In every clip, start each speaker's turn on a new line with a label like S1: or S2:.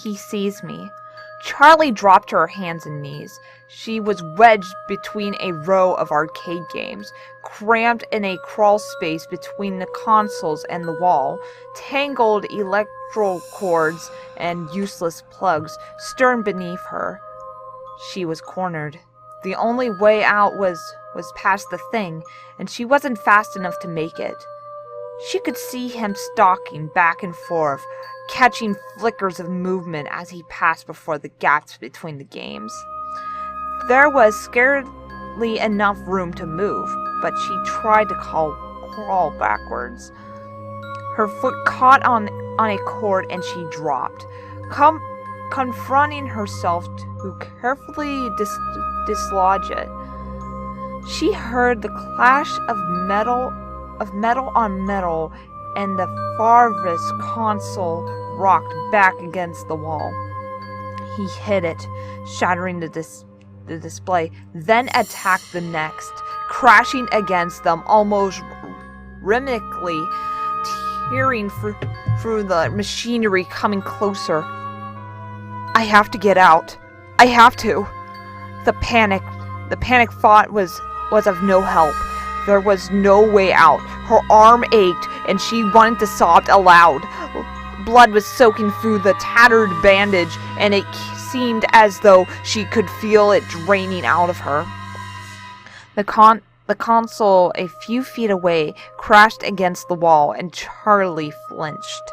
S1: He sees me. Charlie dropped to her hands and knees. She was wedged between a row of arcade games, crammed in a crawl space between the consoles and the wall. Tangled electrical cords and useless plugs stirred beneath her. She was cornered. The only way out was past the thing, and she wasn't fast enough to make it. She could see him stalking back and forth, catching flickers of movement as he passed before the gaps between the games. There was scarcely enough room to move, but she tried to crawl backwards. Her foot caught on a cord and she dropped, confronting herself to carefully dislodge it. She heard the clash of metal on metal, and the farthest console rocked back against the wall. He hit it, shattering the display, then attacked the next, crashing against them almost rhythmically, tearing through the machinery, coming closer. I have to get out. I have to. The panic thought was of no help. There was no way out. Her arm ached, and she wanted to sob aloud. Blood was soaking through the tattered bandage, and it seemed as though she could feel it draining out of her. The console, a few feet away, crashed against the wall, and Charlie flinched.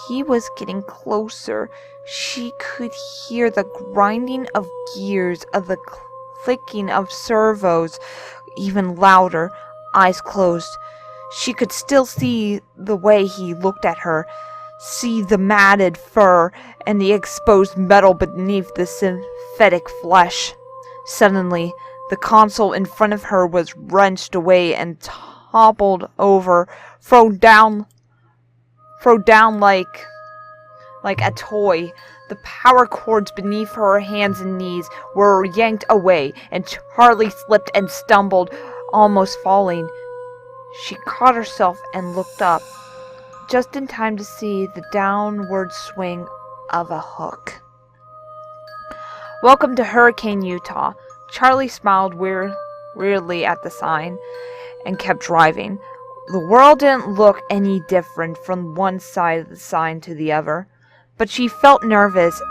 S1: He was getting closer. She could hear the grinding of gears, of the clicking of servos, even louder. Eyes closed. She could still see the way he looked at her, see the matted fur and the exposed metal beneath the synthetic flesh. Suddenly, the console in front of her was wrenched away and toppled over, thrown down like a toy. The power cords beneath her hands and knees were yanked away, and Charlie slipped and stumbled, almost falling. She caught herself and looked up, just in time to see the downward swing of a hook. Welcome to Hurricane, Utah. Charlie smiled weirdly at the sign and kept driving. The world didn't look any different from one side of the sign to the other, but she felt nervous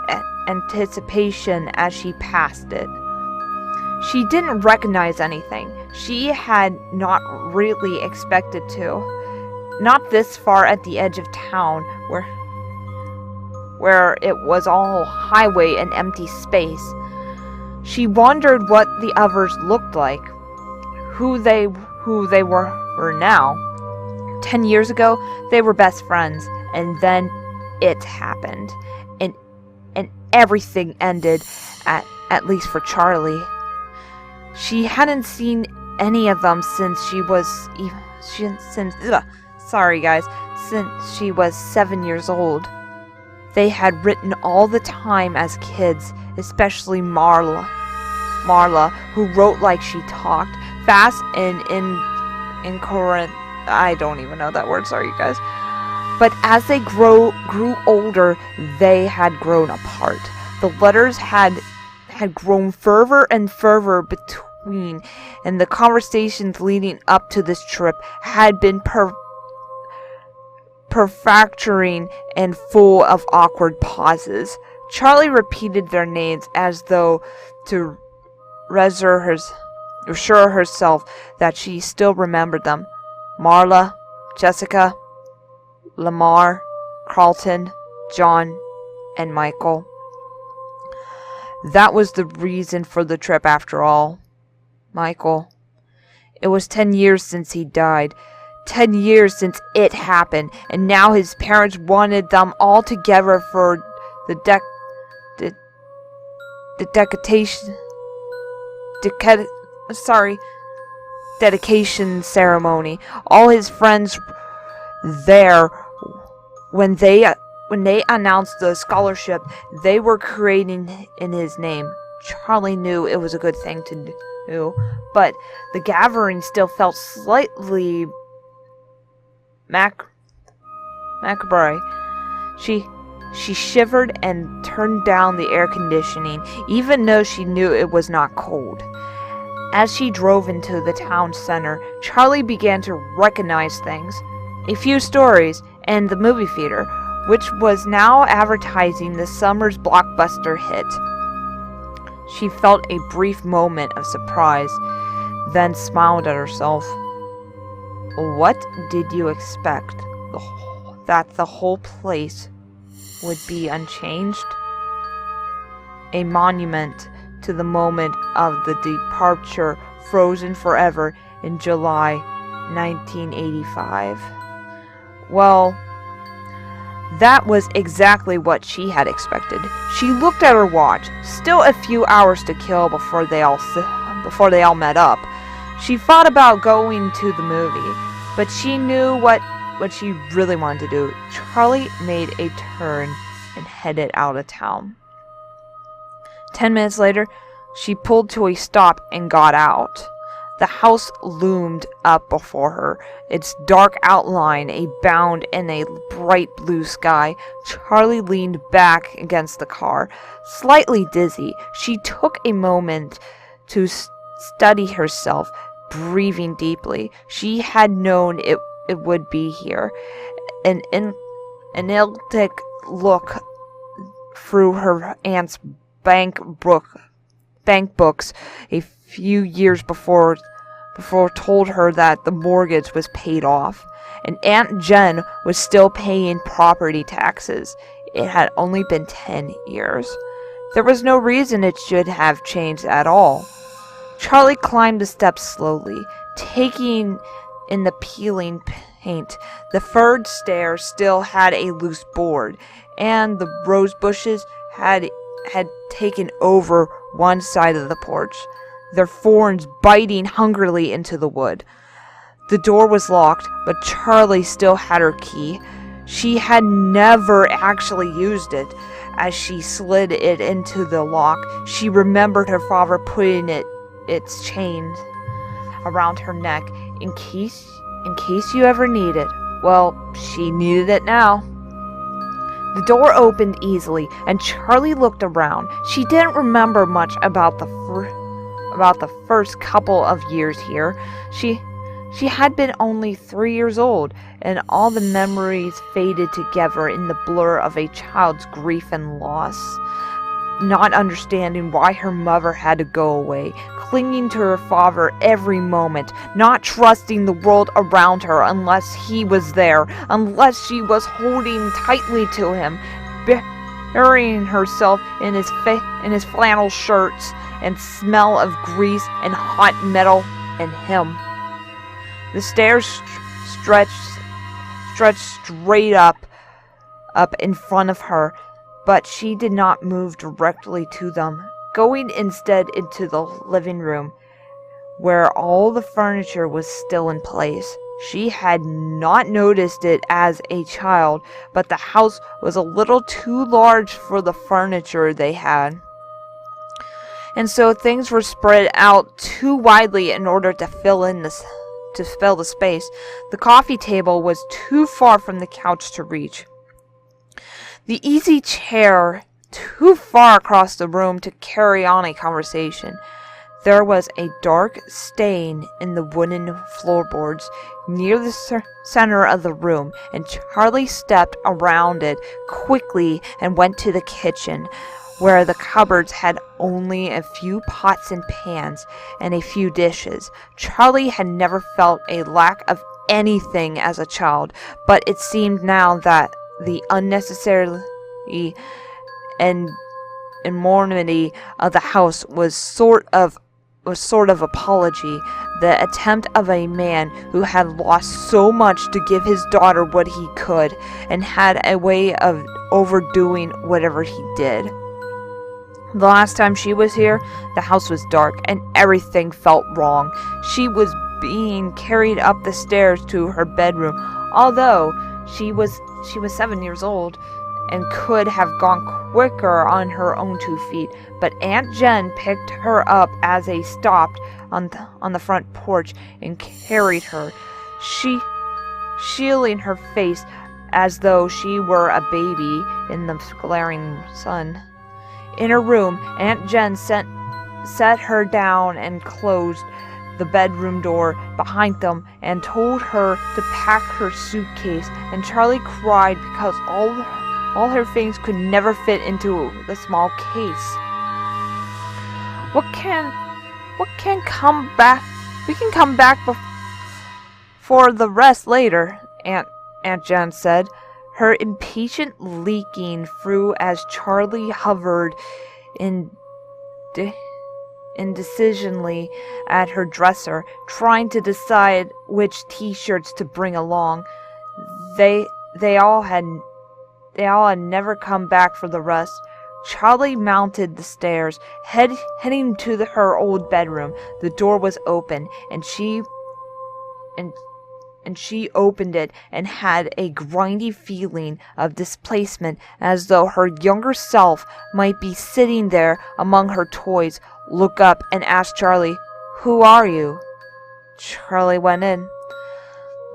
S1: anticipation as she passed it. She didn't recognize anything. She had not really expected to. Not this far at the edge of town, where it was all highway and empty space. She wondered what the others looked like, who they were now. 10 years ago, they were best friends, and then it happened, and everything ended, at least for Charlie. She hadn't seen any of them since she was 7 years old. They had written all the time as kids, especially Marla, who wrote like she talked, fast and incoherent. I don't even know that word, sorry you guys. But as they grew older, they had grown apart. The letters had grown further and further between, and the conversations leading up to this trip had been perfunctory and full of awkward pauses. Charlie repeated their names as though to assure herself that she still remembered them. Marla, Jessica, Lamar, Carlton, John, and Michael. That was the reason for the trip after all. Michael. It was 10 years since he died. 10 years since it happened, and now his parents wanted them all together for the dedication ceremony. All his friends there. When they announced the scholarship they were creating in his name, Charlie knew it was a good thing to do, but the gathering still felt slightly macabre. She She shivered and turned down the air conditioning, even though she knew it was not cold. As she drove into the town center, Charlie began to recognize things. A few stories, and the movie theater, which was now advertising the summer's blockbuster hit. She felt a brief moment of surprise, then smiled at herself. What did you expect? That the whole place would be unchanged? A monument to the moment of the departure, frozen forever in July 1985. Well, that was exactly what she had expected. She looked at her watch. Still a few hours to kill before they all met up. She thought about going to the movie, but she knew what she really wanted to do. Charlie made a turn and headed out of town. 10 minutes later, she pulled to a stop and got out. The house loomed up before her, its dark outline a bound in a bright blue sky. Charlie leaned back against the car, slightly dizzy. She took a moment to study herself, breathing deeply. She had known it would be here. An analytic look through her aunt's bank books a few years before told her that the mortgage was paid off, and Aunt Jen was still paying property taxes. It had only been 10 years. There was no reason it should have changed at all. Charlie climbed the steps slowly, taking in the peeling paint. The third stair still had a loose board, and the rose bushes had taken over one side of the porch, their thorns biting hungrily into the wood. The door was locked, but Charlie still had her key. She had never actually used it. As she slid it into the lock, she remembered her father putting its chains around her neck in case you ever need it. Well, she needed it now. The door opened easily, and Charlie looked around. She didn't remember much about the first couple of years here. She had been only 3 years old, and all the memories faded together in the blur of a child's grief and loss. Not understanding why her mother had to go away, clinging to her father every moment, not trusting the world around her unless he was there, unless she was holding tightly to him, burying herself in his flannel shirts and smell of grease and hot metal and him. The stairs stretched straight up in front of her, but she did not move directly to them, going instead into the living room, where all the furniture was still in place. She had not noticed it as a child, but the house was a little too large for the furniture they had, and so things were spread out too widely in order to fill the space. The coffee table was too far from the couch to reach. The easy chair too far across the room to carry on a conversation. There was a dark stain in the wooden floorboards near the center of the room, and Charlie stepped around it quickly and went to the kitchen, where the cupboards had only a few pots and pans and a few dishes. Charlie had never felt a lack of anything as a child, but it seemed now that the unnecessary and enormity of the house was sort of apology, the attempt of a man who had lost so much to give his daughter what he could, and had a way of overdoing whatever he did. The last time she was here, the house was dark and everything felt wrong. She was being carried up the stairs to her bedroom, although she was 7 years old and could have gone quicker on her own 2 feet, but Aunt Jen picked her up as they stopped on the front porch and carried her, shielding her face as though she were a baby in the glaring sun. In her room, Aunt Jen set her down and closed the bedroom door behind them and told her to pack her suitcase, and Charlie cried because all her things could never fit into the small case. What can come back? We can come back for the rest later, Aunt Jen said, her impatience leaking through as Charlie hovered indecisively at her dresser, trying to decide which t-shirts to bring along. They all had never come back for the rest. Charlie mounted the stairs, heading to her old bedroom. The door was open, and she opened it and had a grindy feeling of displacement, as though her younger self might be sitting there among her toys. Look up and asked Charlie, "Who are you?" Charlie went in.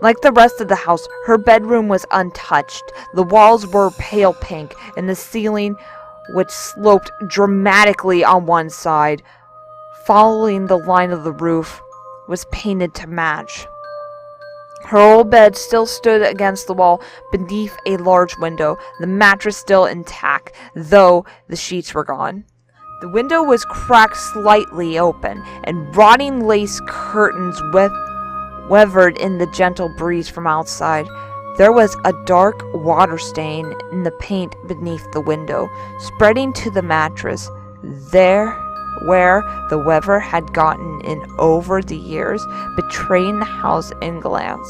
S1: Like the rest of the house, her bedroom was untouched. The walls were pale pink, and the ceiling, which sloped dramatically on one side, following the line of the roof, was painted to match. Her old bed still stood against the wall beneath a large window, the mattress still intact, though the sheets were gone. The window was cracked slightly open, and rotting lace curtains wavered in the gentle breeze from outside. There was a dark water stain in the paint beneath the window, spreading to the mattress, there where the weather had gotten in over the years, betraying the house in glance.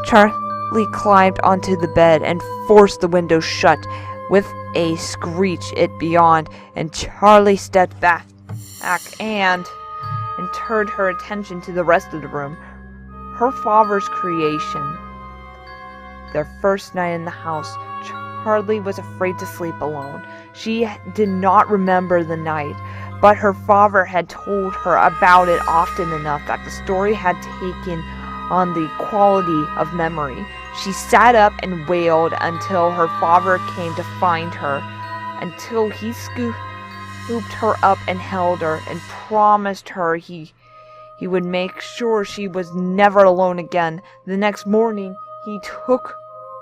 S1: Charlie climbed onto the bed and forced the window shut with a screech it beyond, and Charlie stepped back and turned her attention to the rest of the room. Her father's creation. Their first night in the house, Charlie was afraid to sleep alone. She did not remember the night, but her father had told her about it often enough that the story had taken on the quality of memory. She sat up and wailed until her father came to find her, until he scooped her up and held her and promised her he would make sure she was never alone again. The next morning, he took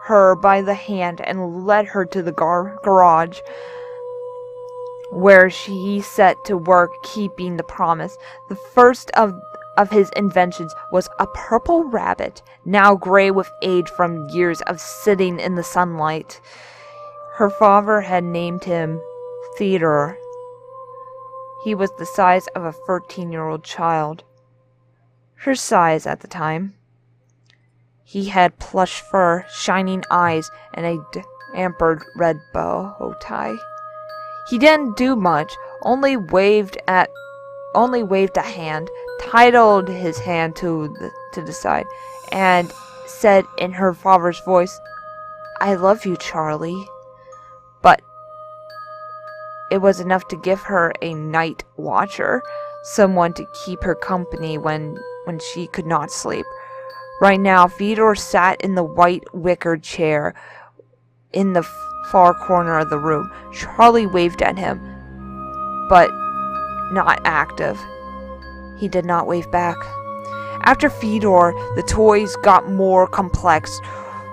S1: her by the hand and led her to the garage, where he set to work keeping the promise. The first of his inventions was a purple rabbit, now gray with age from years of sitting in the sunlight. Her father had named him Theodore. He was the size of a 13-year-old child. Her size at the time. He had plush fur, shining eyes, and a dampered red bow tie. He didn't do much, only waved a hand, titled his hand to the side, and said in her father's voice, "I love you, Charlie." But it was enough to give her a night watcher, someone to keep her company when she could not sleep. Right now, Theodore sat in the white wicker chair in the far corner of the room. Charlie waved at him, but not active. He did not wave back. After Theodore, the toys got more complex.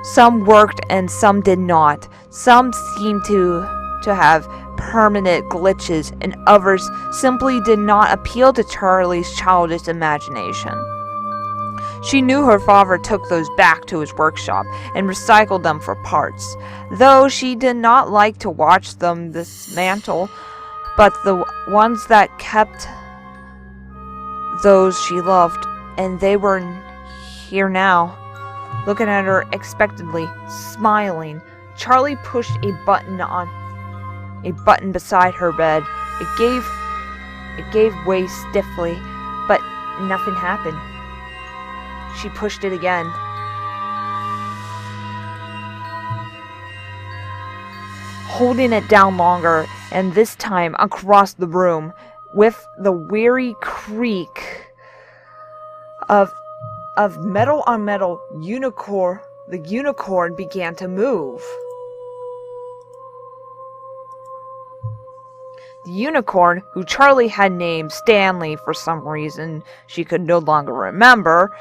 S1: Some worked and some did not. Some seemed to have permanent glitches, and others simply did not appeal to Charlie's childish imagination. She knew her father took those back to his workshop and recycled them for parts, though she did not like to watch them dismantle, but the ones that kept those she loved, and they were here now, looking at her expectantly, smiling. Charlie pushed a button beside her bed. It gave way stiffly, but nothing happened. She pushed it again. Holding it down longer, and this time across the room, with the weary creak of metal on metal, the the unicorn began to move. The unicorn, who Charlie had named Stanley for some reason she could no longer remember,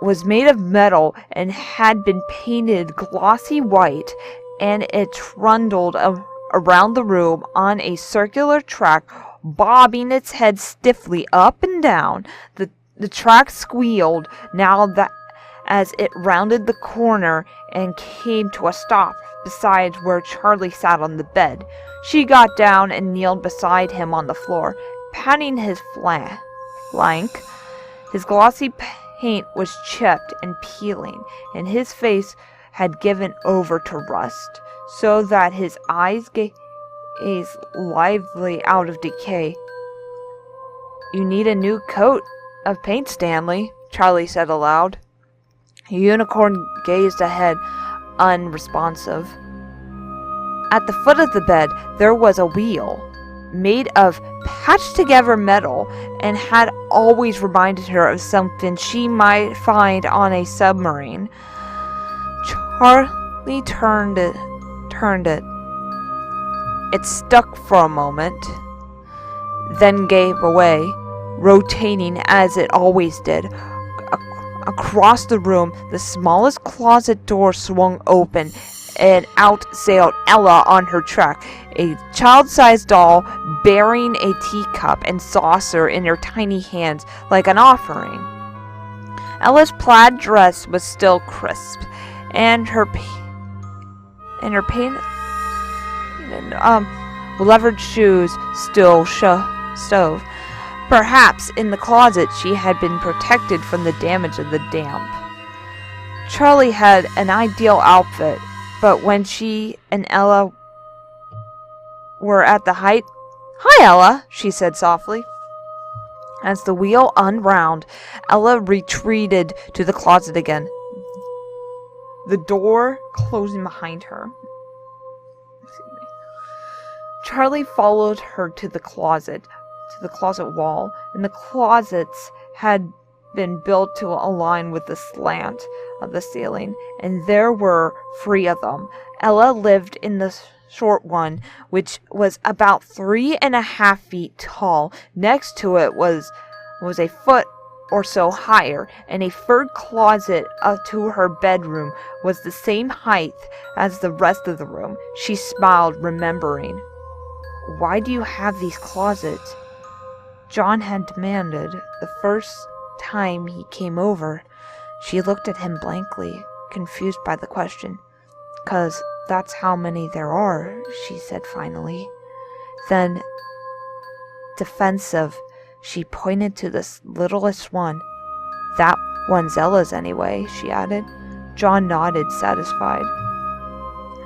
S1: was made of metal and had been painted glossy white, and it trundled around the room on a circular track, bobbing its head stiffly up and down. The track squealed now that as it rounded the corner and came to a stop beside where Charlie sat on the bed. She got down and kneeled beside him on the floor, patting his flank. His glossy paint was chipped and peeling, and his face had given over to rust, so that his eyes gazed lively out of decay. "You need a new coat of paint, Stanley," Charlie said aloud. The unicorn gazed ahead, unresponsive. At the foot of the bed, there was a wheel, made of patched-together metal, and had always reminded her of something she might find on a submarine. Charlie turned it. It stuck for a moment, then gave away, rotating as it always did. Across the room, the smallest closet door swung open, and out sailed Ella on her track, a child-sized doll bearing a teacup and saucer in her tiny hands like an offering. Ella's plaid dress was still crisp, and her leathered shoes still stove. Perhaps in the closet she had been protected from the damage of the damp. Charlie had an ideal outfit, but when she and Ella were at the height... "Hi, Ella," she said softly. As the wheel unwound, Ella retreated to the closet again, the door closing behind her. Charlie followed her to the closet wall, and the closets had been built to align with the slant of the ceiling, and there were 3 of them. Ella lived in the short one, which was about 3.5 feet tall. Next to it was a foot or so higher, and a third closet to her bedroom was the same height as the rest of the room. She smiled, remembering. "Why do you have these closets?" John had demanded the first time he came over. She looked at him blankly, confused by the question. "'Cause that's how many there are," she said finally. Then, defensive, she pointed to the littlest one. "That one's Ella's anyway," she added. John nodded, satisfied.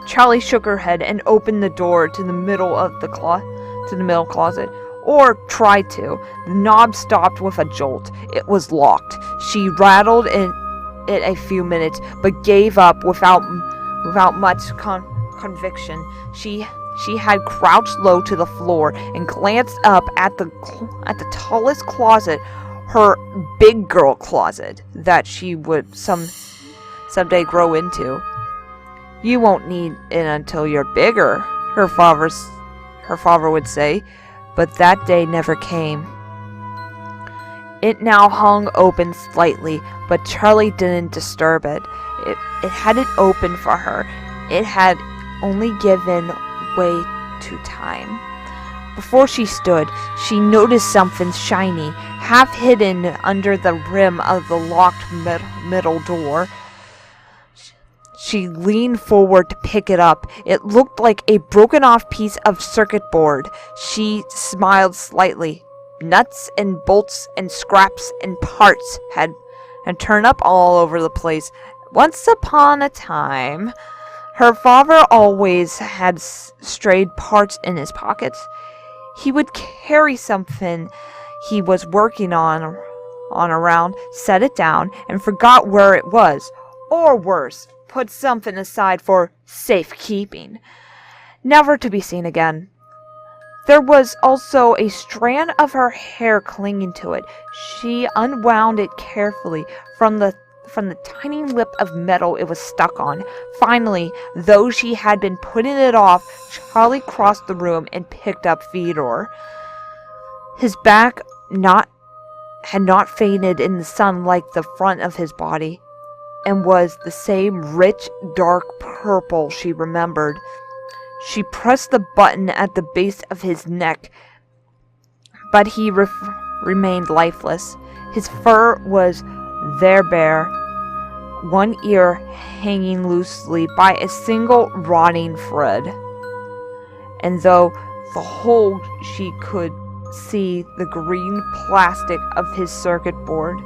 S1: Charlie shook her head and opened the door to the middle closet. Or tried to. The knob stopped with a jolt. It was locked. She rattled in it a few minutes, but gave up without much conviction. She had crouched low to the floor and glanced up at the tallest closet, her big girl closet, that she would someday grow into. "You won't need it until you're bigger," her father would say. But that day never came. It now hung open slightly, but Charlie didn't disturb it. It hadn't opened for her. It had only given way to time. Before she stood, she noticed something shiny, half hidden under the rim of the locked middle door. She leaned forward to pick it up. It looked like a broken-off piece of circuit board. She smiled slightly. Nuts and bolts and scraps and parts had turned up all over the place. Once upon a time, her father always had strayed parts in his pockets. He would carry something he was working on around, set it down, and forgot where it was. Or worse, put something aside for safekeeping, never to be seen again. There was also a strand of her hair clinging to it. She unwound it carefully from the the tiny lip of metal it was stuck on. Finally, though she had been putting it off, Charlie crossed the room and picked up Fyodor. His back had not faded in the sun like the front of his body, and was the same rich, dark purple she remembered. She pressed the button at the base of his neck, but he remained lifeless. His fur was there bare, one ear hanging loosely by a single rotting thread. And though the whole she could see the green plastic of his circuit board,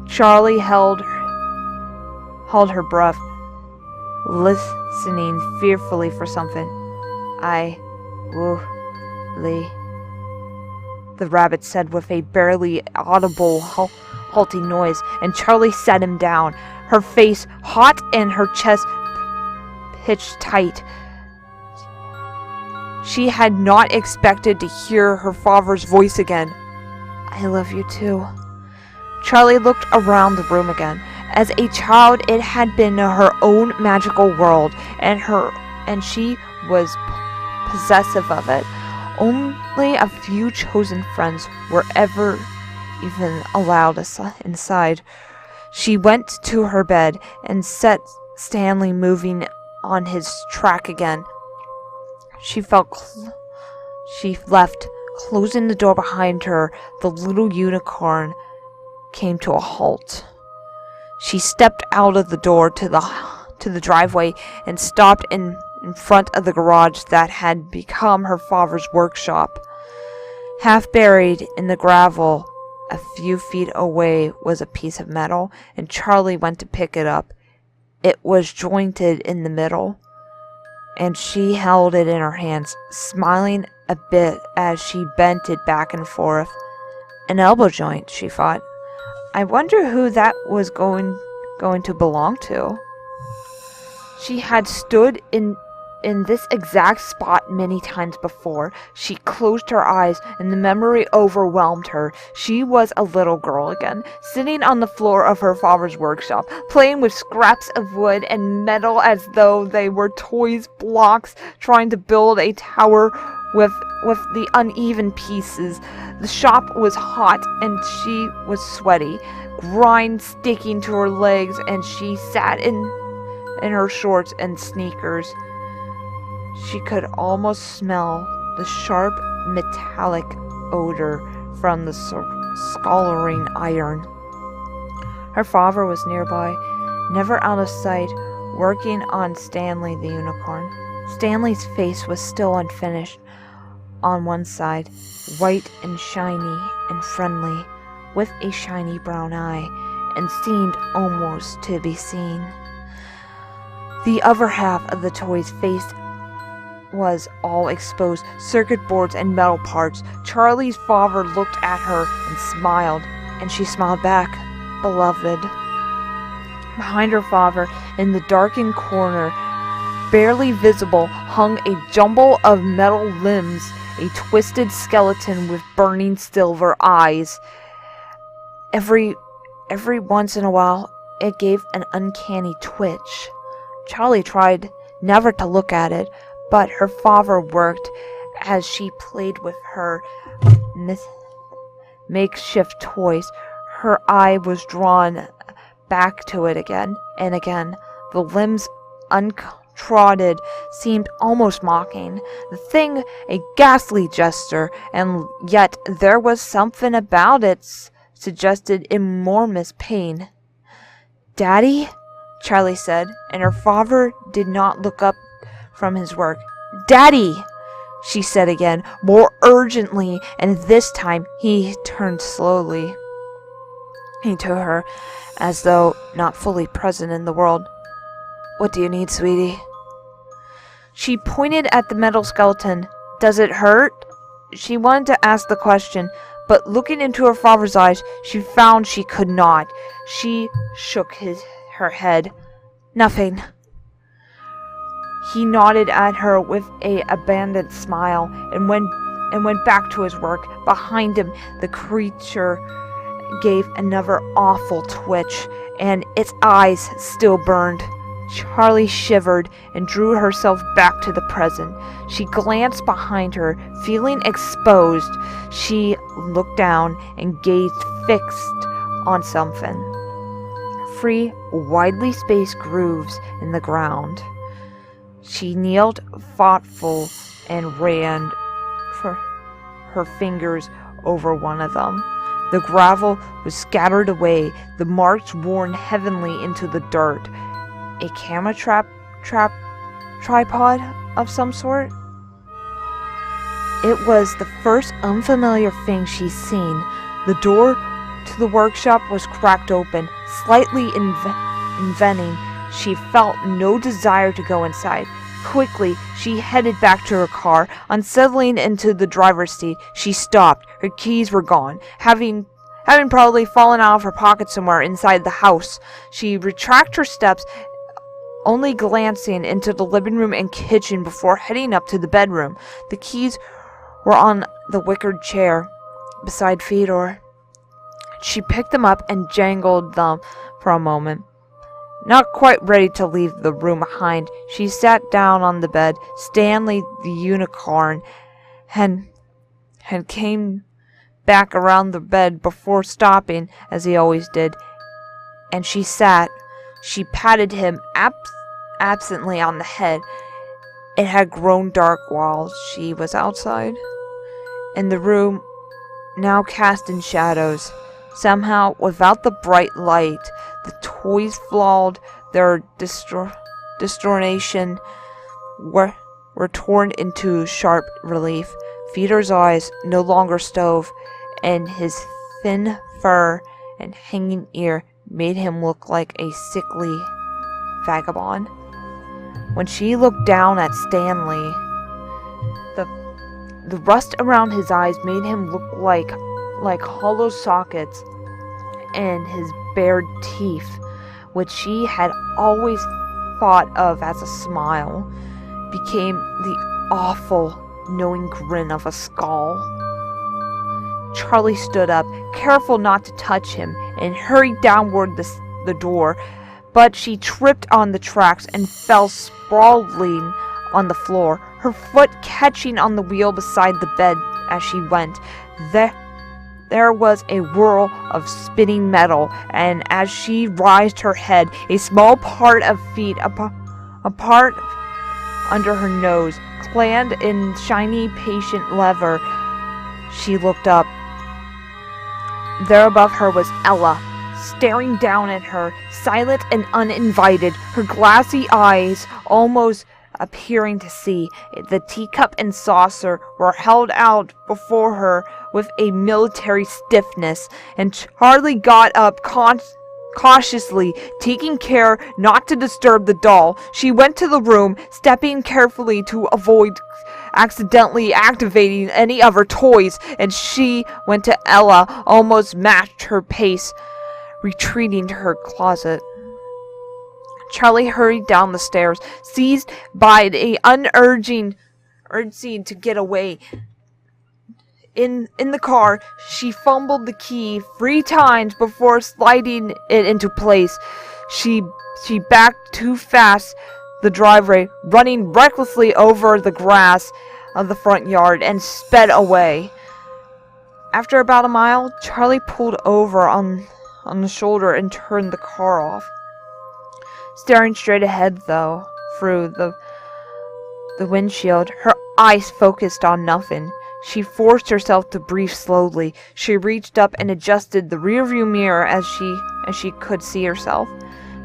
S1: Charlie held her breath, listening fearfully for something. The rabbit said with a barely audible halting noise, and Charlie sat him down, her face hot and her chest pitched tight. She had not expected to hear her father's voice again. "I love you too." Charlie looked around the room again. As a child, it had been her own magical world, and she was possessive of it. Only a few chosen friends were ever even allowed inside. She went to her bed and set Stanley moving on his track again. She left, closing the door behind her. The little unicorn came to a halt. She stepped out of the door to the driveway and stopped in front of the garage that had become her father's workshop. Half buried in the gravel a few feet away was a piece of metal, and Charlie went to pick it up. It was jointed in the middle, and she held it in her hands, smiling a bit as she bent it back and forth. An elbow joint, she thought. I wonder who that was going to belong to. She had stood in this exact spot many times before. She closed her eyes, and the memory overwhelmed her. She was a little girl again, sitting on the floor of her father's workshop, playing with scraps of wood and metal as though they were toys blocks, trying to build a tower with the uneven pieces. The shop was hot, and she was sweaty, grime sticking to her legs, and she sat in her shorts and sneakers. She could almost smell the sharp metallic odor from the scalding iron. Her father was nearby, never out of sight, working on Stanley the unicorn. Stanley's face was still unfinished on one side, white and shiny and friendly, with a shiny brown eye, and seemed almost to be seen. The other half of the toy's face was all exposed, circuit boards and metal parts. Charlie's father looked at her and smiled, and she smiled back. Beloved. Behind her father, in the darkened corner, barely visible, hung a jumble of metal limbs, a twisted skeleton with burning silver eyes. Every once in a while, it gave an uncanny twitch. Charlie tried never to look at it, but her father worked as she played with her makeshift toys. Her eye was drawn back to it again and again. The limbs, untrodden, seemed almost mocking. The thing a ghastly gesture, and yet there was something about it suggested enormous pain. "Daddy?" Charlie said, and her father did not look up from his work. "Daddy!" she said again, more urgently, and this time he turned slowly to her, as though not fully present in the world. "What do you need, sweetie?" She pointed at the metal skeleton. "Does it hurt?" She wanted to ask the question, but looking into her father's eyes, she found she could not. She shook her head. "Nothing." He nodded at her with an abandoned smile and went back to his work. Behind him, the creature gave another awful twitch, and its eyes still burned. Charlie shivered and drew herself back to the present. She glanced behind her, feeling exposed. She looked down and gazed fixed on something. 3 widely spaced grooves in the ground. She kneeled thoughtful and ran her fingers over one of them. The gravel was scattered away, the marks worn heavily into the dirt. A camera tripod of some sort? It was the first unfamiliar thing she'd seen. The door to the workshop was cracked open, slightly inventing. She felt no desire to go inside. Quickly, she headed back to her car. Unsettling into the driver's seat, she stopped. Her keys were gone, having probably fallen out of her pocket somewhere inside the house. She retracted her steps, only glancing into the living room and kitchen before heading up to the bedroom. The keys were on the wicker chair beside Fedor. She picked them up and jangled them for a moment. Not quite ready to leave the room behind, she sat down on the bed. Stanley, the unicorn, had came back around the bed before stopping, as he always did, and she sat. She patted him absently on the head. It had grown dark while she was outside, and the room now cast in shadows. Somehow, without the bright light, the toys flawed, their distortion were torn into sharp relief. Fedor's eyes no longer stove, and his thin fur and hanging ear made him look like a sickly vagabond. When she looked down at Stanley, the rust around his eyes made him look like hollow sockets, and his bared teeth, which she had always thought of as a smile, became the awful, knowing grin of a skull. Charlie stood up, careful not to touch him, and hurried downward the door, but she tripped on the tracks and fell sprawling on the floor, her foot catching on the wheel beside the bed as she went. There was a whirl of spinning metal, and as she raised her head, a small part of feet apart under her nose, clad in shiny, patient leather. She looked up. There above her was Ella, staring down at her, silent and uninvited, her glassy eyes almost appearing to see. The teacup and saucer were held out before her with a military stiffness, and Charlie got up cautiously, taking care not to disturb the doll. She went to the room, stepping carefully to avoid accidentally activating any of her toys, and she went to Ella, almost matched her pace, retreating to her closet. Charlie hurried down the stairs, seized by the urging to get away. In the car, she fumbled the key 3 times before sliding it into place. She backed too fast the driveway, running recklessly over the grass of the front yard, and sped away. After about a mile, Charlie pulled over on the shoulder and turned the car off. Staring straight ahead, though, through the windshield, her eyes focused on nothing. She forced herself to breathe slowly. She reached up and adjusted the rearview mirror as she could see herself.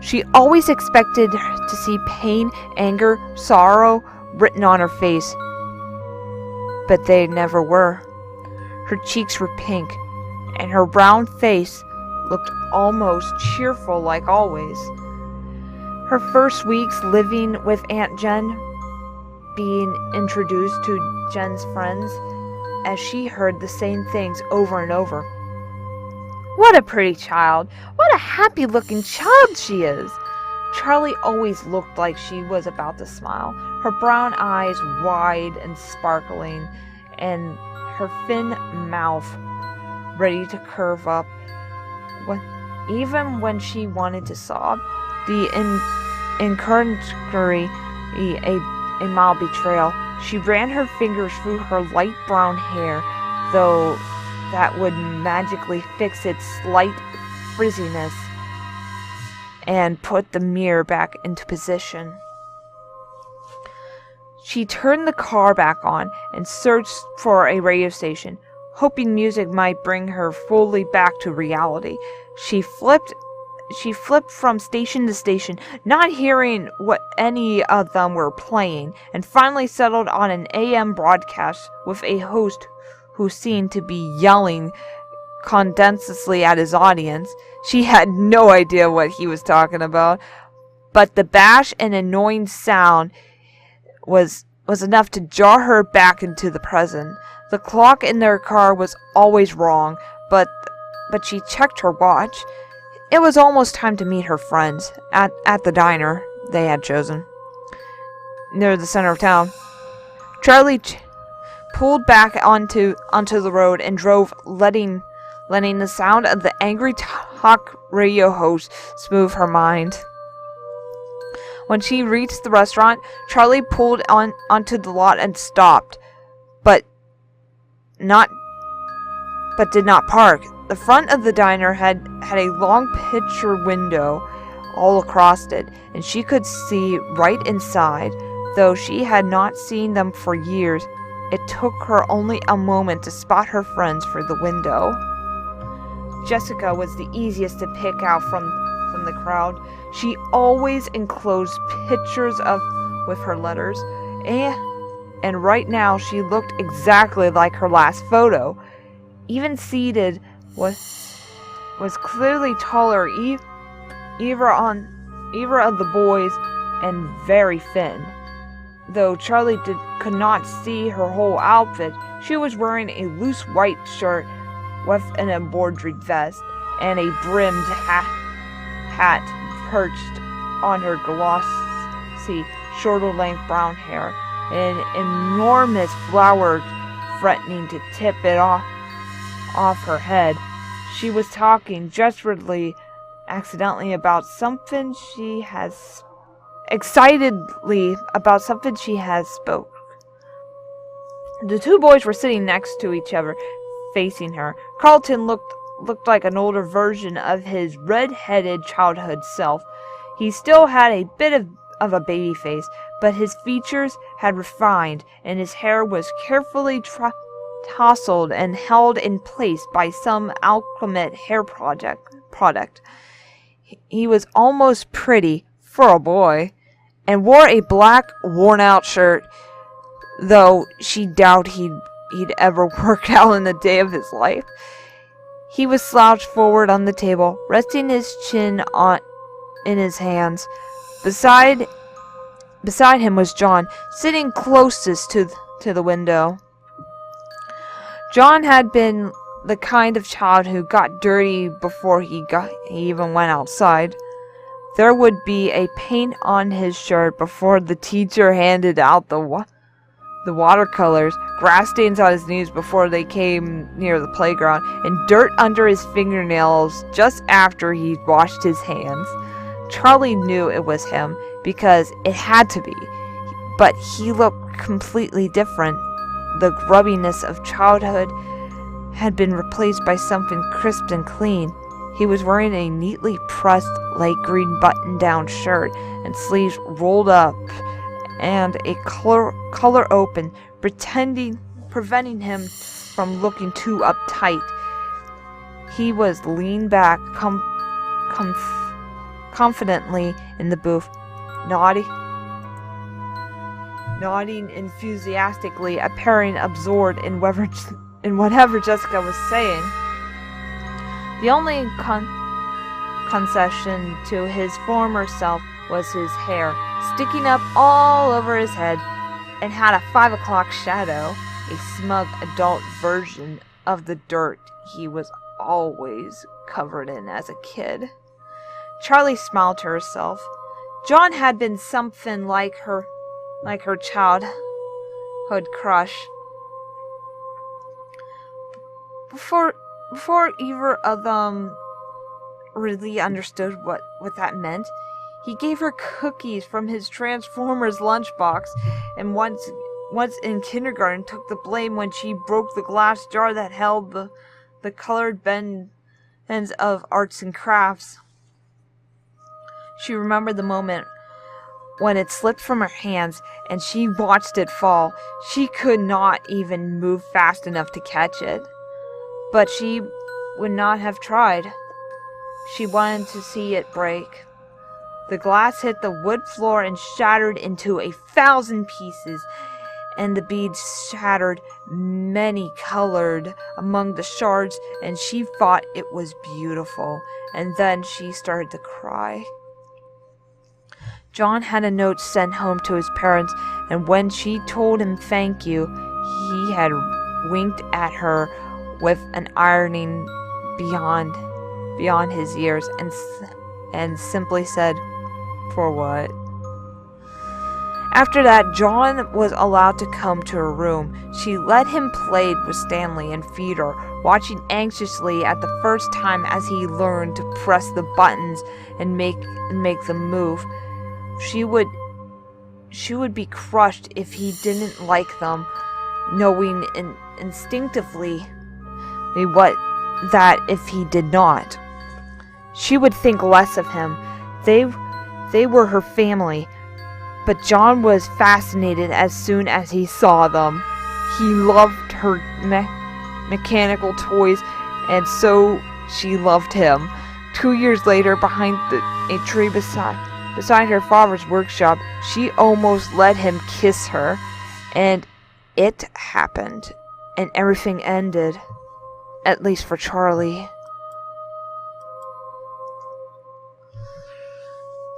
S1: She always expected to see pain, anger, sorrow written on her face, but they never were. Her cheeks were pink, and her round face looked almost cheerful like always. Her first weeks living with Aunt Jen, being introduced to Jen's friends, as she heard the same things over and over. "What a pretty child! What a happy-looking child she is!" Charlie always looked like she was about to smile, her brown eyes wide and sparkling, and her thin mouth ready to curve up even when she wanted to sob. The incongruity, a mild betrayal. She ran her fingers through her light brown hair, though that would magically fix its slight frizziness, and put the mirror back into position. She turned the car back on and searched for a radio station, hoping music might bring her fully back to reality. She flipped from station to station, not hearing what any of them were playing, and finally settled on an AM broadcast with a host who seemed to be yelling condensely at his audience. She had no idea what he was talking about, but the bash and annoying sound was enough to jar her back into the present. The clock in their car was always wrong, but she checked her watch. It was almost time to meet her friends at the diner they had chosen, near the center of town. Charlie pulled back onto the road and drove, letting the sound of the angry talk radio host smooth her mind. When she reached the restaurant, Charlie pulled onto the lot and stopped, but did not park. The front of the diner had a long picture window all across it, and she could see right inside. Though she had not seen them for years, it took her only a moment to spot her friends through the window. Jessica was the easiest to pick out from the crowd. She always enclosed pictures with her letters, and right now she looked exactly like her last photo. Even seated was clearly taller either of the boys, and very thin. Though Charlie could not see her whole outfit, she was wearing a loose white shirt with an embroidered vest and a brimmed hat perched on her glossy, shoulder-length brown hair, an enormous flower threatening to tip it off her head. She was talking desperately, excitedly about something she has spoke. The two boys were sitting next to each other, facing her. Carlton looked like an older version of his red-headed childhood self. He still had a bit of a baby face, but his features had refined, and his hair was carefully tousled and held in place by some alchemist hair product. He was almost pretty for a boy, and wore a black, worn-out shirt, though she doubted he'd ever work out in the day of his life. He was slouched forward on the table, resting his chin in his hands. Beside him was John, sitting closest to the window. John had been the kind of child who got dirty before he even went outside. There would be a paint on his shirt before the teacher handed out the watercolors, grass stains on his knees before they came near the playground, and dirt under his fingernails just after he'd washed his hands. Charlie knew it was him, because it had to be, but he looked completely different. The grubbiness of childhood had been replaced by something crisp and clean. He was wearing a neatly pressed light green button-down shirt and sleeves rolled up, and a collar open, preventing him from looking too uptight. He was leaned back confidently in the booth, nodding enthusiastically, appearing absorbed in whatever Jessica was saying. The only concession to his former self was his hair, sticking up all over his head, and had a 5 o'clock shadow, a smug adult version of the dirt he was always covered in as a kid. Charlie smiled to herself. John had been something like her childhood crush. Before either of them really understood what that meant. He gave her cookies from his Transformers lunchbox, and once in kindergarten took the blame when she broke the glass jar that held the colored bends of arts and crafts. She remembered the moment when it slipped from her hands and she watched it fall. She could not even move fast enough to catch it. But she would not have tried. She wanted to see it break. The glass hit the wood floor and shattered into 1,000 pieces, and the beads shattered many-colored among the shards, and she thought it was beautiful. And then she started to cry. John had a note sent home to his parents, and when she told him thank you, he had winked at her with an irony beyond his ears, and simply said, "For what?" After that, John was allowed to come to her room. She let him play with Stanley and feed her, watching anxiously at the first time as he learned to press the buttons and make them move. She would be crushed if he didn't like them, knowing instinctively that if he did not, she would think less of him. They were her family, but John was fascinated as soon as he saw them. He loved her mechanical toys, and so she loved him. 2 years later, behind a tree beside her father's workshop, she almost let him kiss her, and it happened, and everything ended, at least for Charlie.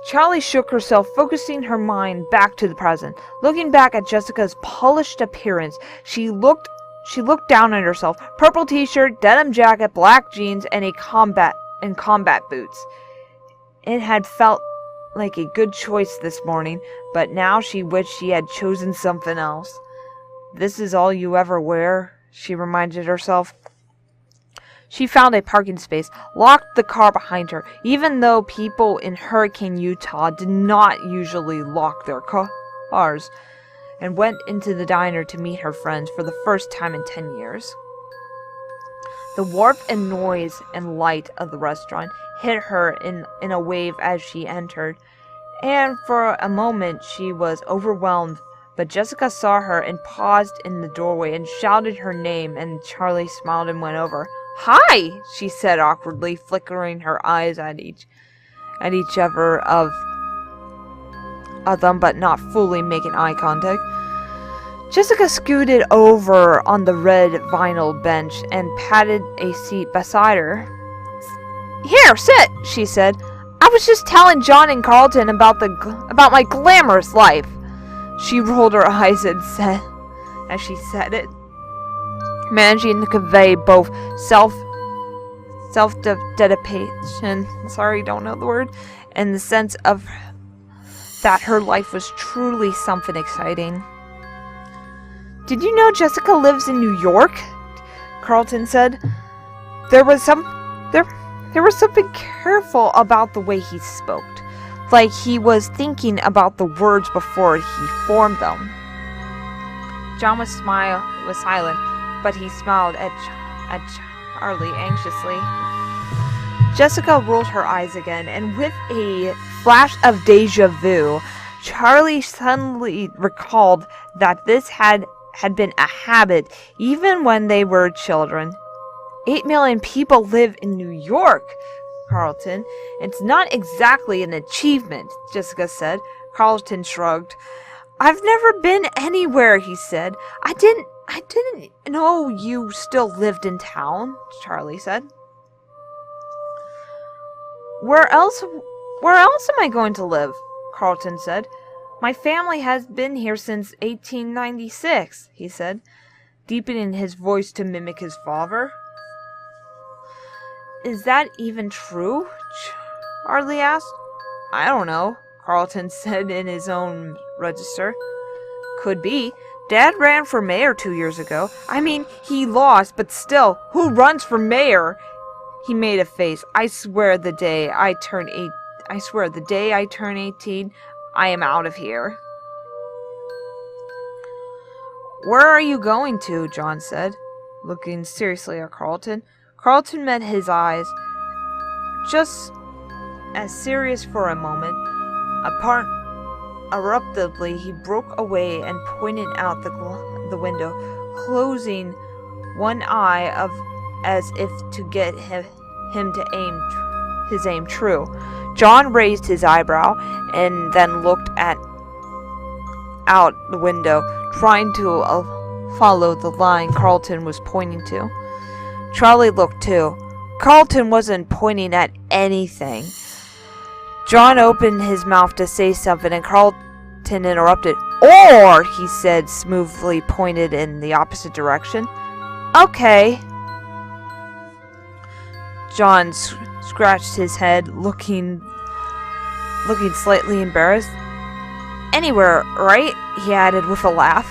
S1: Charlie shook herself, focusing her mind back to the present. Looking back at Jessica's polished appearance, she looked down at herself. Purple t-shirt, denim jacket, black jeans, and combat boots. It had felt like a good choice this morning, but now she wished she had chosen something else. "This is all you ever wear," she reminded herself. She found a parking space, locked the car behind her, even though people in Hurricane, Utah did not usually lock their cars, and went into the diner to meet her friends for the first time in 10 years. The warmth and noise and light of the restaurant hit her in a wave as she entered, and for a moment she was overwhelmed, but Jessica saw her and paused in the doorway and shouted her name, and Charlie smiled and went over. "Hi," she said awkwardly, flickering her eyes at each other of them, but not fully making eye contact. Jessica scooted over on the red vinyl bench and patted a seat beside her. "Here, sit," she said. "I was just telling John and Carlton about my glamorous life." She rolled her eyes and said, as she said it, managing to convey both self-dedication, don't know the word, and the sense of that her life was truly something exciting. "Did you know Jessica lives in New York?" Carlton said. There was something careful about the way he spoke, like he was thinking about the words before he formed them. John was silent, but he smiled at Charlie anxiously. Jessica rolled her eyes again, and with a flash of deja vu, Charlie suddenly recalled that this had been a habit even when they were children. 8 million people live in New York, Carlton. It's not exactly an achievement, Jessica said. Carlton shrugged. "I've never been anywhere," he said. I didn't know you still lived in town," Charlie said. Where else am I going to live?" Carlton said. "My family has been here since 1896, he said, deepening his voice to mimic his father. "Is that even true?" Charlie asked. "I don't know," Carlton said in his own register. "Could be. Dad ran for mayor 2 years ago. I mean, he lost, but still, who runs for mayor?" He made a face. I swear the day I turn 18, I am out of here. Where are you going to? John said, looking seriously at Carlton. Carlton met his eyes, just as serious for a moment. Abruptly, he broke away and pointed out the window, closing one eye as if to get him to his aim true. John raised his eyebrow and then looked out the window, trying to follow the line Carlton was pointing to. Charlie looked too. Carlton wasn't pointing at anything. John opened his mouth to say something, and Carlton interrupted. Or, he said, smoothly pointed in the opposite direction. Okay. John scratched his head, looking slightly embarrassed. Anywhere, right? He added with a laugh.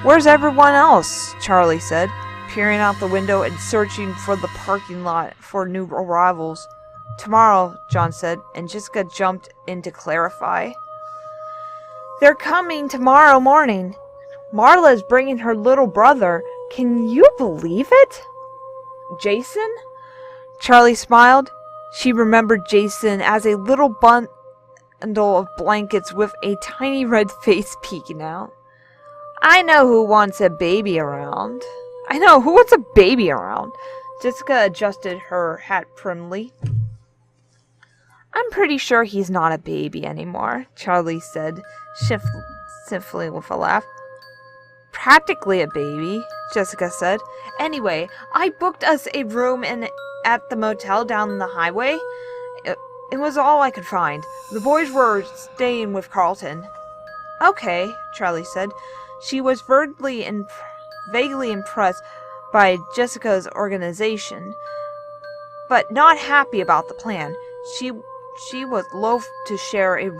S1: Where's everyone else? Charlie said, peering out the window and searching for the parking lot for new arrivals. Tomorrow, John said, and Jessica jumped in to clarify. They're coming tomorrow morning. Marla's bringing her little brother. Can you believe it? Jason? Charlie smiled. She remembered Jason as a little bundle of blankets with a tiny red face peeking out. I know who wants a baby around. Jessica adjusted her hat primly. I'm pretty sure he's not a baby anymore, Charlie said, stiffly with a laugh. Practically a baby, Jessica said. Anyway, I booked us a room at the motel down the highway. It was all I could find. The boys were staying with Carlton. Okay, Charlie said. She was vaguely impressed by Jessica's organization, but not happy about the plan. She was loath to share a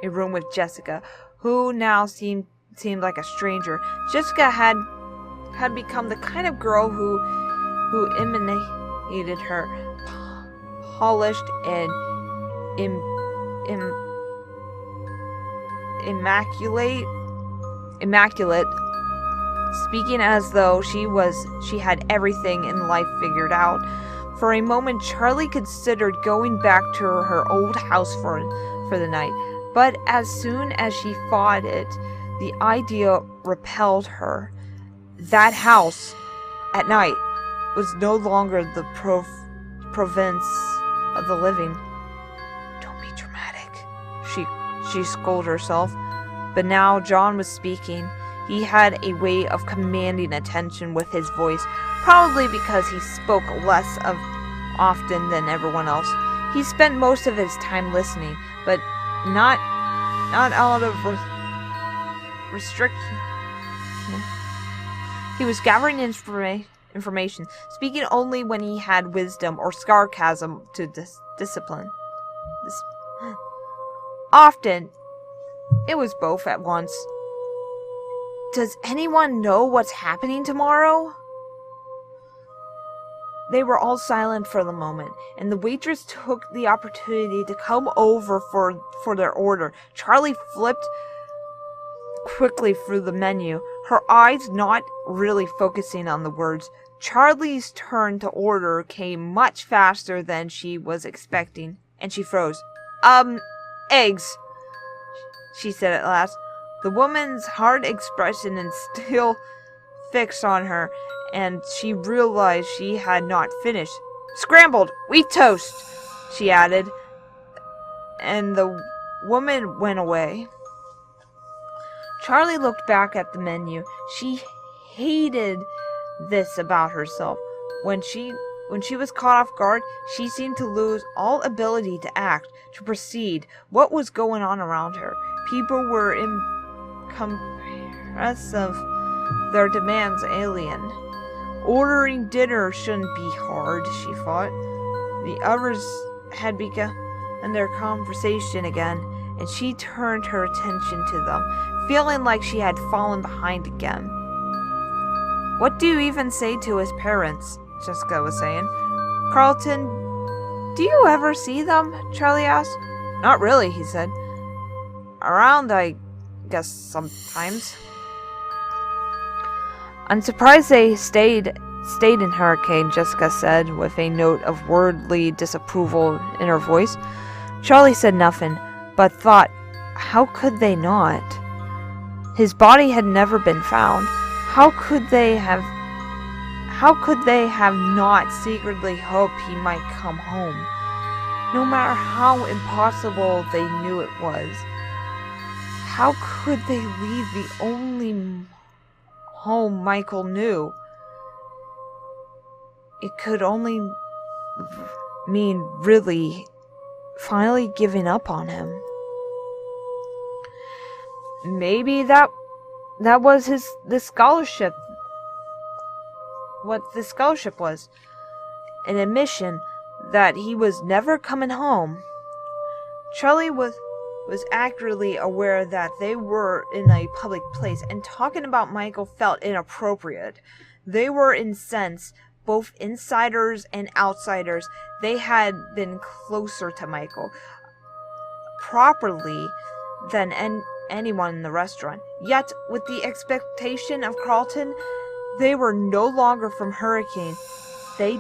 S1: room with Jessica, who now seemed like a stranger. Jessica had become the kind of girl who emanated her polished and immaculate, speaking as though she had everything in life figured out. For a moment, Charlie considered going back to her old house for the night, but as soon as she thought it, the idea repelled her. That house, at night, was no longer the province of the living. Don't be dramatic, she scolded herself. But now John was speaking. He had a way of commanding attention with his voice, probably because he spoke less often than everyone else. He spent most of his time listening, but not out of restriction. He was gathering information, speaking only when he had wisdom or sarcasm to discipline. Often, it was both at once. Does anyone know what's happening tomorrow? They were all silent for the moment, and the waitress took the opportunity to come over for their order. Charlie flipped quickly through the menu, her eyes not really focusing on the words. Charlie's turn to order came much faster than she was expecting, and she froze. Eggs, she said at last. The woman's hard expression and still fixed on her, and she realized she had not finished. Scrambled wheat toast, she added, and the woman went away. Charlie looked back at the menu. She hated this about herself. When she was caught off guard, she seemed to lose all ability to act, to proceed. What was going on around her? People were impressive, their demands alien. Ordering dinner shouldn't be hard, she thought. The others had begun their conversation again, and she turned her attention to them, feeling like she had fallen behind again. What do you even say to his parents? Jessica was saying. Carlton, do you ever see them? Charlie asked. Not really, he said. Around, I guess, sometimes. I'm surprised they stayed in Hurricane, Jessica said, with a note of worldly disapproval in her voice. Charlie said nothing, but thought, how could they not? His body had never been found. How could they have not secretly hoped he might come home? No matter how impossible they knew it was. How could they leave the only home Michael knew? It could only mean really finally giving up on him. Maybe that was the scholarship. What the scholarship was. An admission that he was never coming home. Charlie was accurately aware that they were in a public place, and talking about Michael felt inappropriate. They were incensed, both insiders and outsiders. They had been closer to Michael properly than anyone in the restaurant. Yet, with the expectation of Carlton, they were no longer from Hurricane. They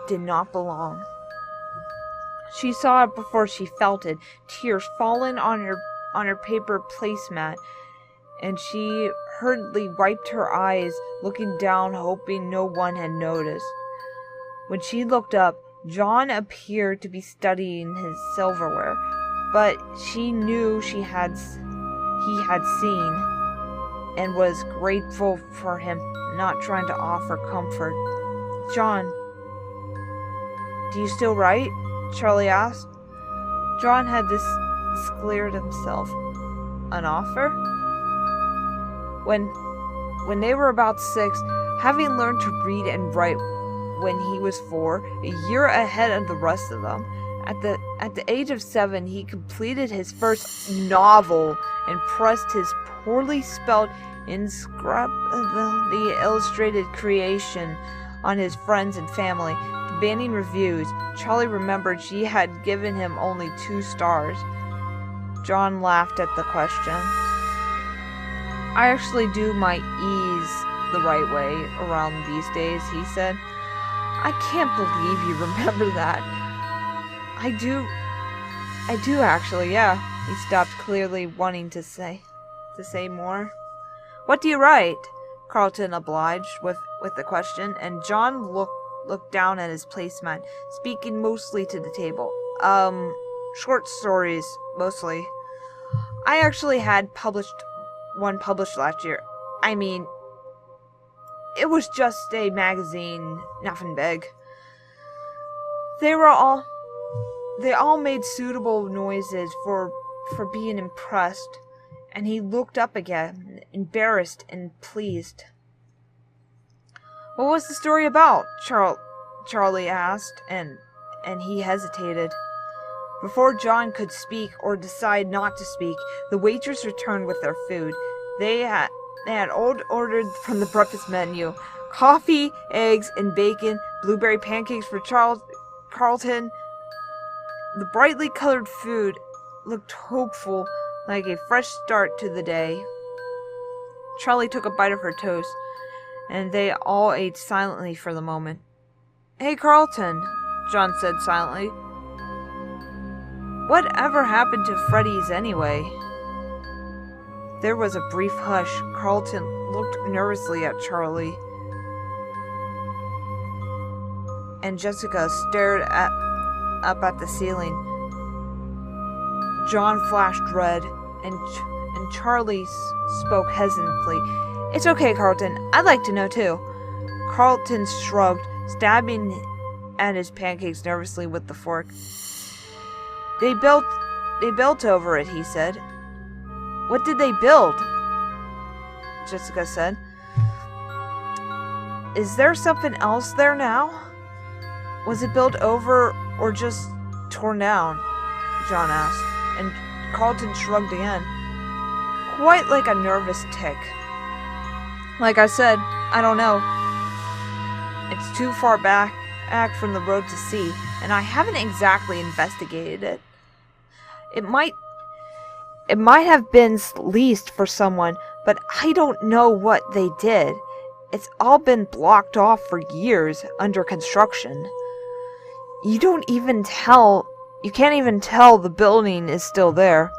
S1: did not belong. She saw it before she felt it, tears falling on her paper placemat, and she hurriedly wiped her eyes, looking down, hoping no one had noticed. When she looked up, John appeared to be studying his silverware, but she knew he had seen, and was grateful for him not trying to offer comfort. John, do you still write? Charlie asked. John had declared himself. An offer? When they were about 6, having learned to read and write when he was 4, a year ahead of the rest of them, at the age of 7, he completed his first novel and pressed his poorly spelled, inscribably illustrated creation on his friends and family, demanding reviews. Charlie remembered she had given him only 2 stars. John laughed at the question. I actually do my E's the right way around these days, he said. I can't believe you remember that. I do actually, yeah. He stopped, clearly wanting to say more. What do you write? Carlton obliged with the question, and John looked down at his placemat, speaking mostly to the table. Short stories, mostly. I actually had one published last year. I mean, it was just a magazine, nothing big. They all made suitable noises for being impressed, and he looked up again, embarrassed and pleased. What was the story about? Charlie asked, and he hesitated. Before John could speak or decide not to speak, the waitress returned with their food. They had ordered from the breakfast menu coffee, eggs, and bacon, blueberry pancakes for Carlton. The brightly colored food looked hopeful, like a fresh start to the day. Charlie took a bite of her toast, and they all ate silently for the moment. Hey, Carlton, John said silently. Whatever happened to Freddy's anyway? There was a brief hush. Carlton looked nervously at Charlie, and Jessica stared up at the ceiling. John flashed red, and Charlie spoke hesitantly. It's okay, Carlton. I'd like to know too. Carlton shrugged, stabbing at his pancakes nervously with the fork. They built over it, he said. What did they build? Jessica said. Is there something else there now? Was it built over or just torn down? John asked, and Carlton shrugged again, quite like a nervous tick. Like I said, I don't know. It's too far back from the road to see, and I haven't exactly investigated it. It might have been leased for someone, but I don't know what they did. It's all been blocked off for years under construction. You can't even tell the building is still there.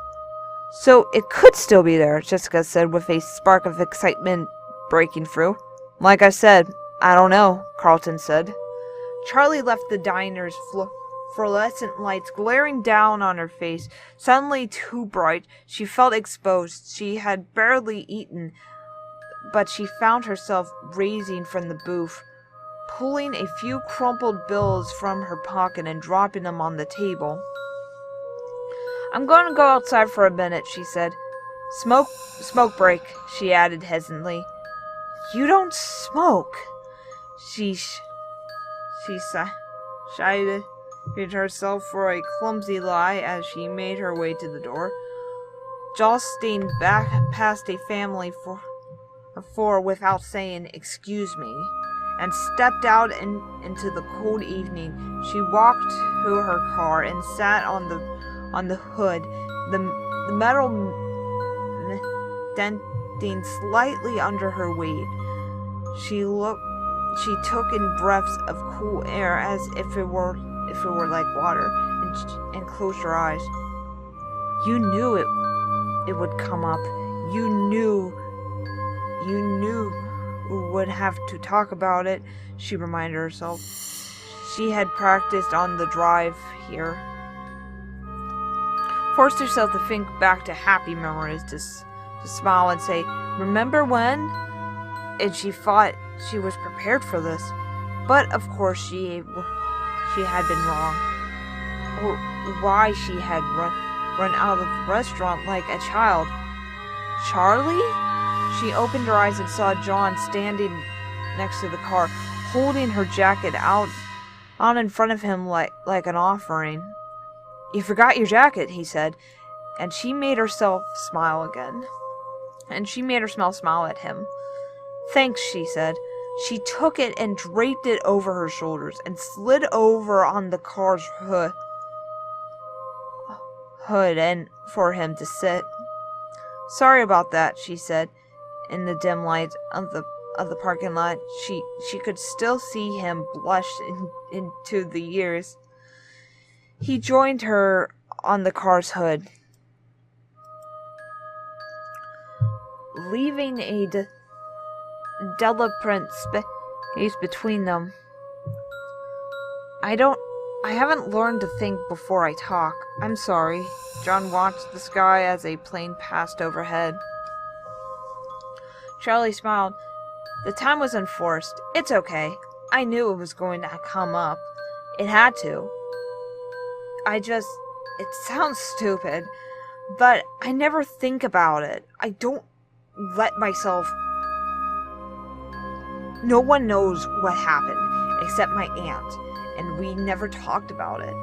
S1: So it could still be there, Jessica said with a spark of excitement breaking through. Like I said, I don't know, Carlton said. Charlie left the diner's fluorescent lights glaring down on her face, suddenly too bright. She felt exposed. She had barely eaten, but she found herself raising from the booth, pulling a few crumpled bills from her pocket and dropping them on the table. I'm going to go outside for a minute, she said. Smoke break, she added hesitantly. You don't smoke. She chided herself for a clumsy lie as she made her way to the door, jostling back past a family of four without saying "excuse me," and stepped out into the cold evening. She walked to her car and sat on the hood, the metal denting slightly under her weight. She took in breaths of cool air as if it were like water, and closed her eyes. You knew it would come up. You knew we would have to talk about it, she reminded herself. She had practiced on the drive here. Forced herself to think back to happy memories, to smile and say, remember when? And she thought she was prepared for this. But of course she had been wrong. Or why she had run out of the restaurant like a child. Charlie? She opened her eyes and saw John standing next to the car, holding her jacket out in front of him like an offering. You forgot your jacket, he said, and she made herself smile again. And she made herself smile at him. Thanks, she said. She took it and draped it over her shoulders and slid over on the car's hood and for him to sit. Sorry about that, she said. In the dim light of the parking lot, she could still see him blush into the ears. He joined her on the car's hood, leaving a deliberate space between them. I haven't learned to think before I talk. I'm sorry. John watched the sky as a plane passed overhead. Charlie smiled. The time was enforced. It's okay. I knew it was going to come up. It had to. It sounds stupid, but I never think about it. I don't let myself. No one knows what happened except my aunt, and we never talked about it.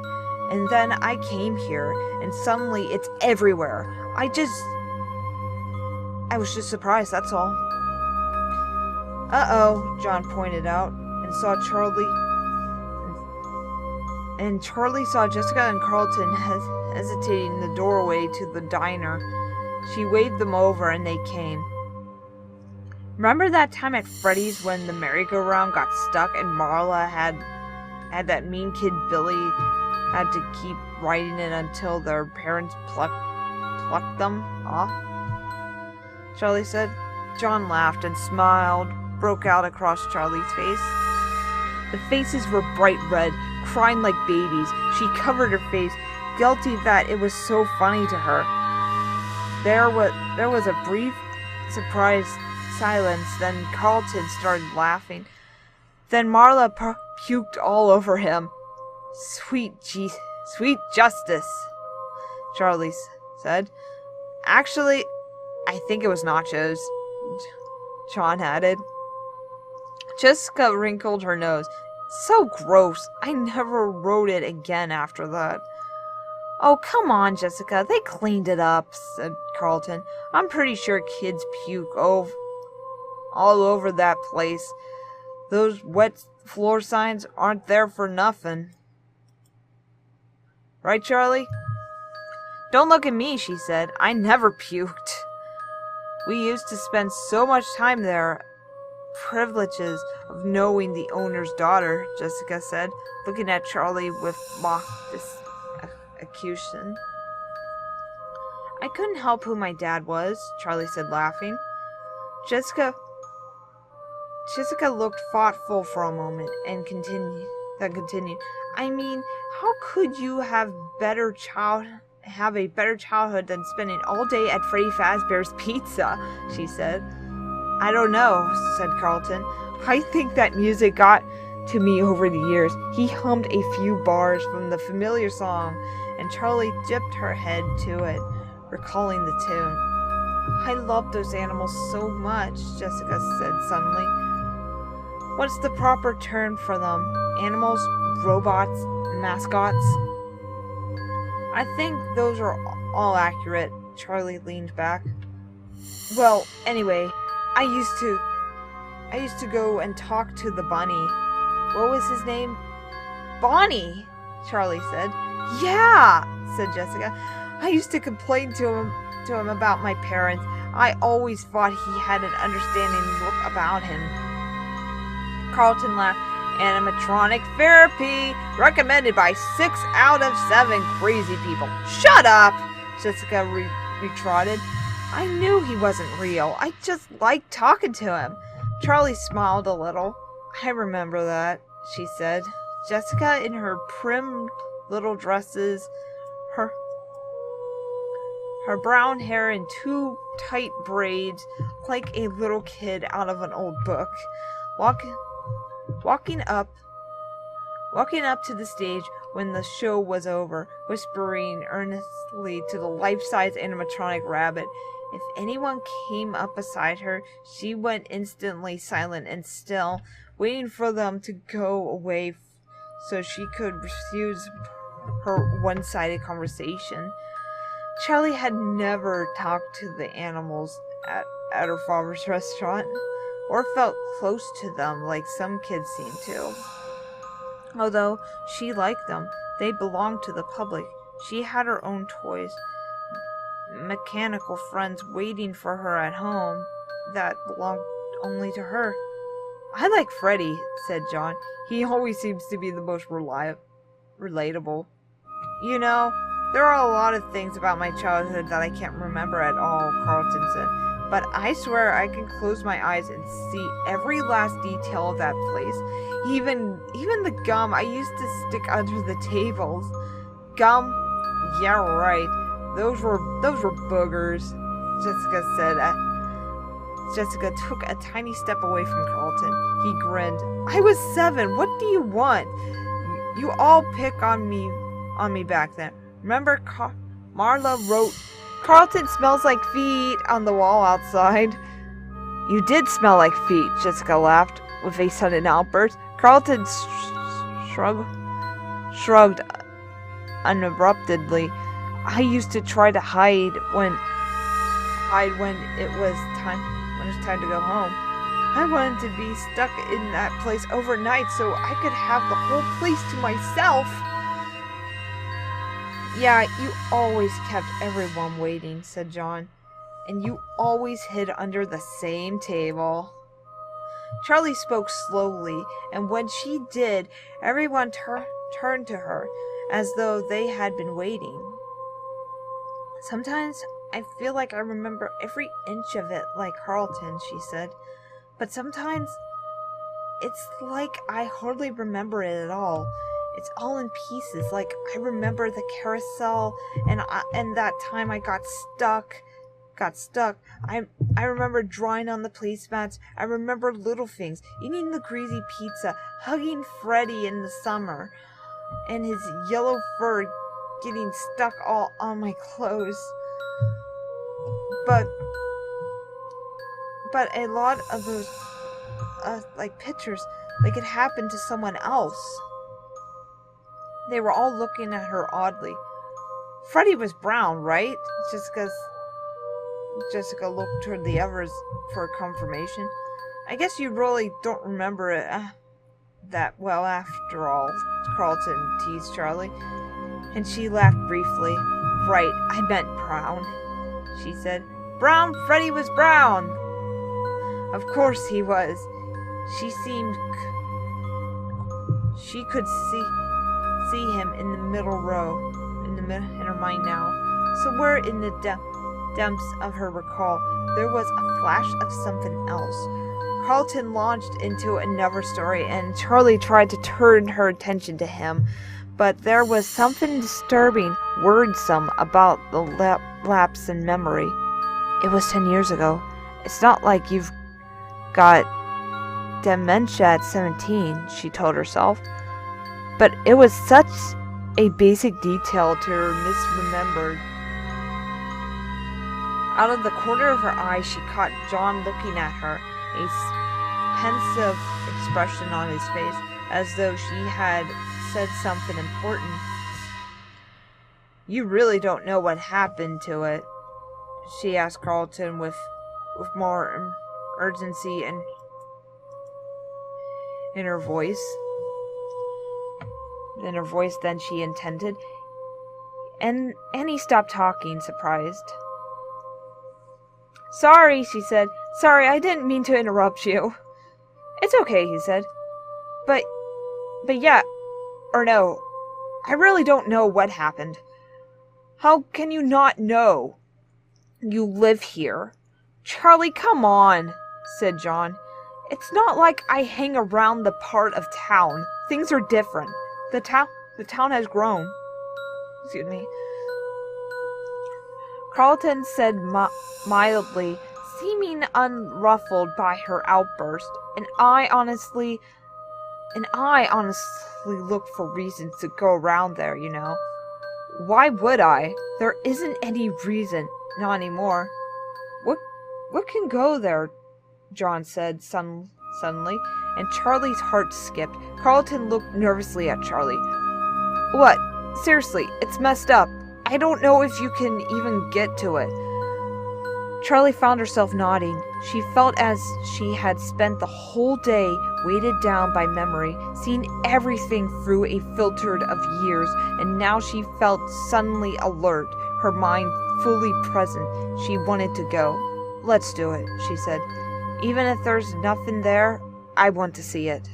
S1: And then I came here, and suddenly it's everywhere. I was just surprised, that's all. Uh-oh, John pointed out, and Charlie saw Jessica and Carlton hesitating in the doorway to the diner. She waved them over, and they came. Remember that time at Freddy's when the merry-go-round got stuck and Marla had that mean kid Billy had to keep riding it until their parents plucked them off? Charlie said. John laughed and smiled broke out across Charlie's face. The faces were bright red, crying like babies. She covered her face, guilty that it was so funny to her. There was a brief, surprised silence, then Carlton started laughing. Then Marla puked all over him. Sweet justice, Charlie said. Actually, I think it was nachos, John added. Jessica wrinkled her nose. So gross. I never wrote it again after that. Oh, come on, Jessica. They cleaned it up, said Carlton. I'm pretty sure kids puke all over that place. Those wet floor signs aren't there for nothing. Right, Charlie? Don't look at me, she said. I never puked. We used to spend so much time there. Privileges of knowing the owner's daughter, Jessica said, looking at Charlie with mock accusation. I couldn't help who my dad was, Charlie said, laughing. Jessica looked thoughtful for a moment and continued. I mean, how could you have a better childhood than spending all day at Freddy Fazbear's Pizza? She said. I don't know, said Carlton. I think that music got to me over the years. He hummed a few bars from the familiar song, and Charlie dipped her head to it, recalling the tune. I love those animals so much, Jessica said suddenly. What's the proper term for them? Animals, robots, mascots? I think those are all accurate, Charlie leaned back. Well, anyway, I used to go and talk to the bunny. What was his name? Bonnie, Charlie said. Yeah, said Jessica. I used to complain to him about my parents. I always thought he had an understanding look about him. Carlton laughed. Animatronic therapy, recommended by 6 out of 7 crazy people. Shut up, Jessica retorted. I knew he wasn't real. I just liked talking to him. Charlie smiled a little. I remember that, she said. Jessica in her prim little dresses, her brown hair in 2 tight braids, like a little kid out of an old book. Walking up to the stage when the show was over, whispering earnestly to the life-size animatronic rabbit. If anyone came up beside her, she went instantly silent and still, waiting for them to go away so she could refuse her one-sided conversation. Charlie had never talked to the animals at her father's restaurant, or felt close to them like some kids seem to. Although she liked them, they belonged to the public. She had her own toys, mechanical friends waiting for her at home that belonged only to her. I like Freddy, said John. He always seems to be the most relatable. You know, there are a lot of things about my childhood that I can't remember at all, Carlton said. But I swear I can close my eyes and see every last detail of that place. Even the gum I used to stick under the tables. Gum? Yeah, right. Those were boogers, Jessica said. Jessica took a tiny step away from Carlton. He grinned. I was 7. What do you want? You all pick on me back then. Remember Marla wrote, Carlton smells like feet on the wall outside. You did smell like feet, Jessica laughed with a sudden outburst. Carlton shrugged uninterruptedly. I used to try to hide when it was time to go home. I wanted to be stuck in that place overnight so I could have the whole place to myself. Yeah, you always kept everyone waiting, said John. And you always hid under the same table. Charlie spoke slowly, and when she did, everyone turned to her, as though they had been waiting. Sometimes I feel like I remember every inch of it like Carlton, she said. But sometimes it's like I hardly remember it at all. It's all in pieces. Like I remember the carousel and that time I got stuck. I remember drawing on the placemats. I remember little things. Eating the greasy pizza, hugging Freddy in the summer, and his yellow fur getting stuck all on my clothes. But a lot of those pictures, like it happened to someone else. They were all looking at her oddly. Freddy was brown, right? Jessica looked toward the others for confirmation. I guess you really don't remember it that well after all, Carlton teased Charlie. And she laughed briefly. Right, I meant brown, she said. Brown? Freddy was brown! Of course he was. She could see him in the middle row, in her mind now. Somewhere in the depths of her recall, there was a flash of something else. Carlton launched into another story, and Charlie tried to turn her attention to him, but there was something disturbing, worrisome about the lapse in memory. It was 10 years ago. It's not like you've got dementia at 17, she told herself. But it was such a basic detail to her misremembered. Out of the corner of her eye, she caught John looking at her, a pensive expression on his face, as though she had said something important. You really don't know what happened to it? She asked Carlton with more urgency in her voice than she intended. And he stopped talking, surprised. Sorry, she said. Sorry, I didn't mean to interrupt you. It's okay, he said. But yeah, or no, I really don't know what happened. How can you not know? You live here. Charlie, come on, said John. It's not like I hang around the part of town. Things are different. The town has grown. Excuse me. Carlton said mildly, seeming unruffled by her outburst, and I honestly look for reasons to go around there, you know. Why would I? There isn't any reason. Not anymore. What can go there? John said suddenly, and Charlie's heart skipped. Carlton looked nervously at Charlie. What? Seriously, it's messed up. I don't know if you can even get to it. Charlie found herself nodding. She felt as she had spent the whole day weighted down by memory, seeing everything through a filter of years, and now she felt suddenly alert, her mind fully present. She wanted to go. Let's do it, she said. Even if there's nothing there, I want to see it.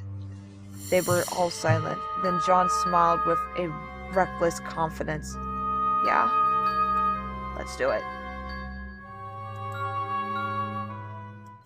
S1: They were all silent. Then John smiled with a reckless confidence. Yeah, let's do it.